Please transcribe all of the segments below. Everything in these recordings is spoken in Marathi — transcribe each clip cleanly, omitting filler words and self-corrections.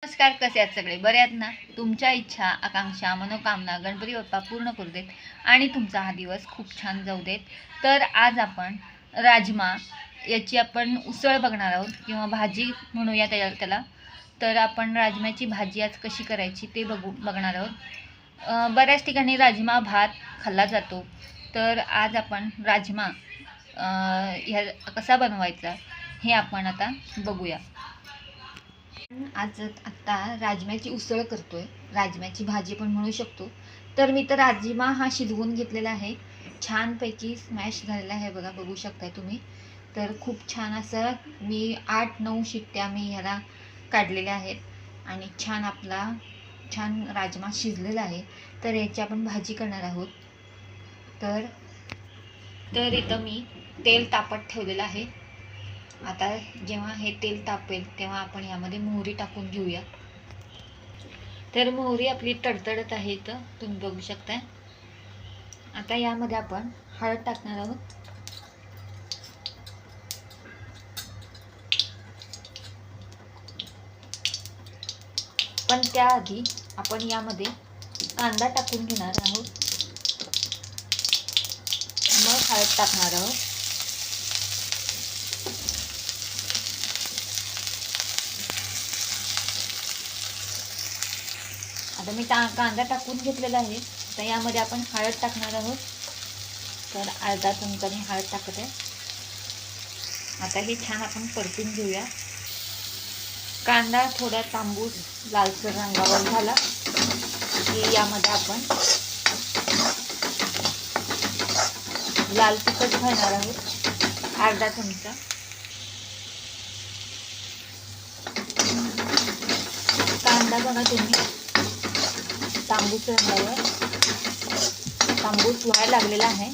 नमस्कार, कसे आहात सगळे? बरे आहेत ना? तुमच्या इच्छा, आकांक्षा, मनोकामना गणपती बाप्पा पूर्ण करू देत आणि तुमचा हा दिवस खूप छान जाऊ देत. तर आज आपण राजमा याची आपण उसळ बघणार आहोत किंवा भाजी म्हणूया त्याला. तर आपण राजम्याची भाजी आज कशी करायची ते बघणार आहोत. बऱ्याच ठिकाणी राजमा भात खाल्ला जातो. तर आज आपण राजमा ह्या कसा बनवायचा हे आपण आता बघूया. आज आत्ता राजम्याची उसळ करतोय, राजम्याची भाजी पण म्हणू शकतो. तर मी तर राजमा हा शिजवून घेतलेला आहे, छानपैकी स्मॅश झालेला आहे बघा, बघू शकताय तुम्ही. तर खूप छान असं मी 8-9 शिट्ट्या मी ह्याला काढलेल्या आहेत आणि छान राजमा शिजलेला आहे. तर याची आपण भाजी करणार आहोत. तर इथं मी तेल तापत ठेवलेलं आहे. आता जेव्हा हे तेल तापेल तेव्हा आपण यामध्ये मोहरी टाकून घेऊया. तर मोहरी आपली तडतडत आहे, इथं तुम्ही बघू शकताय. आता यामध्ये आपण हळद टाकणार आहोत. पण त्याआधी आपण यामध्ये कांदा टाकून घेणार आहोत, मग हळद टाकणार आहोत. आता मी कांदा टाकून घेतलेला आहे. तर यामध्ये आपण हळद टाकणार आहोत. तर अर्धा चमचा मी हळद टाकत आहे. आता हे छान आपण परतून घेऊया. कांदा थोडा तांबूस लालसर रंगावर झाला की यामध्ये आपण लाल तिखट घालणार आहोत, अर्धा चमचा. कांदा बघा तुम्ही तांबूस रंगावर तांबूस व्हायला लागलेला आहे.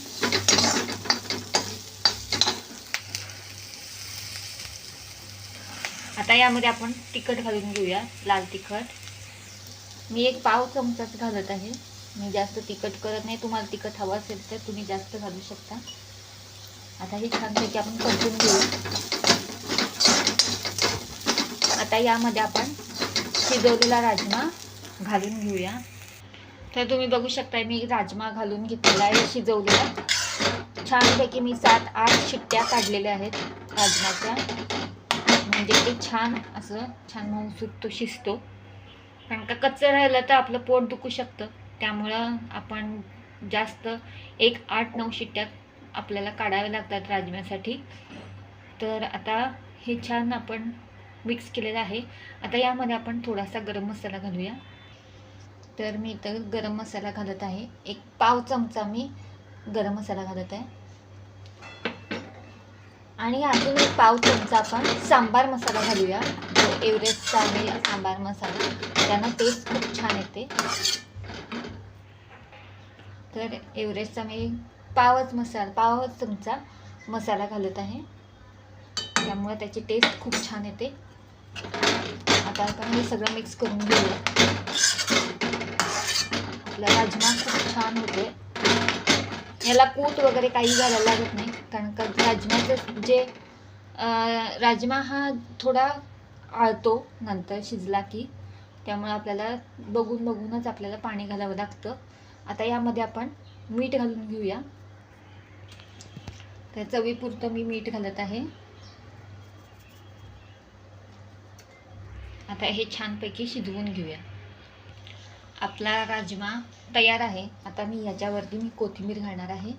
आता यामध्ये आपण तिखट घालून घेऊया. लाल तिखट मी 1 पाव चमचाच घालत आहे, मी जास्त तिखट करत नाही. तुम्हाला तिखट हवं असेल तर तुम्ही जास्त घालू शकता. आता हे छानपैकी आपण परतून घेऊया. आता यामध्ये आपण शिजवलेला राजमा घालून घेऊया. तर तुम्ही बघू शकता मी राजमा घालून घेतलेला आहे शिजवलेला. छानपैकी मी 7-8 शिट्ट्या काढलेल्या आहेत राजमाच्या, म्हणजे ते छान मऊसूत तो शिजतो. कारण का कच्चं राहिलं तर आपलं पोट दुखू शकतं, त्यामुळं आपण जास्त 8-9 शिट्ट्या आपल्याला काढाव्या लागतात राजम्यासाठी. तर आता हे छान आपण मिक्स केलेलं आहे. आता यामध्ये आपण थोडासा गरम मसाला घालूया. तर मी इथं गरम मसाला घालत आहे, 1 पाव चमचा मी गरम मसाला घालत आहे. आणि अजून 1 पाव चमचा आपण सांबार मसाला घालूया, जो एव्हरेस्टचा आहे सांबार मसाला, त्यानं टेस्ट खूप छान येते. तर एव्हरेस्टचा मी पावच चमचा मसाला घालत आहे, त्यामुळे त्याची टेस्ट खूप छान येते. आता आपण हे सगळं मिक्स करून घेऊया. आपला राजमा खूप छान होते. याला कूट वगैरे काही घालायला लागत नाही, कारण का राजम्याचं जे राजमा हा थोडा आळतो नंतर शिजला की, त्यामुळे आपल्याला बघूनच आपल्याला पाणी घालावं लागतं. आता यामध्ये आपण मीठ घालून घेऊया. तर चवीपुरतं मी मीठ घालत आहे. आता हे छानपैकी शिजवून घेऊया. आपला राजमा तयार आहे. आता मी याच्यावरती कोथिंबीर घालणार आहे.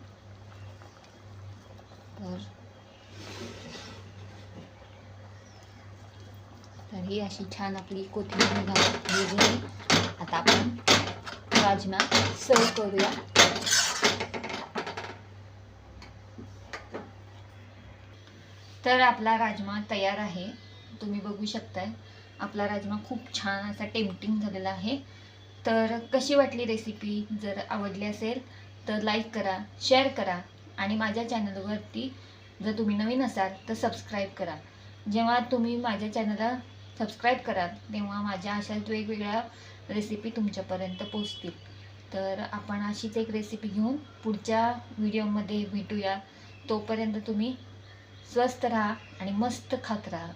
तर ही अशी छान आपली कोथिंबीर घालून आता आपण राजमा सर्व करूया. तर आपला राजमा तयार आहे, तुम्ही बघू शकताय. आपला राजमा खूप छान असा टेम्पटिंग झालेला आहे. तर कशी वाटली रेसिपी? जर आवडली असेल तर लाईक करा, शेअर करा आणि माझ्या चॅनलवरती जर तुम्ही नवीन असाल तर सबस्क्राईब करा. जेव्हा तुम्ही माझ्या चॅनलला सबस्क्राईब कराल तेव्हा माझ्या अशाच वेगवेगळ्या रेसिपी तुमच्यापर्यंत पोचतील. तर आपण अशीच एक रेसिपी घेऊन पुढच्या व्हिडिओमध्ये भेटूया. तोपर्यंत तुम्ही स्वस्थ राहा आणि मस्त खात राहा.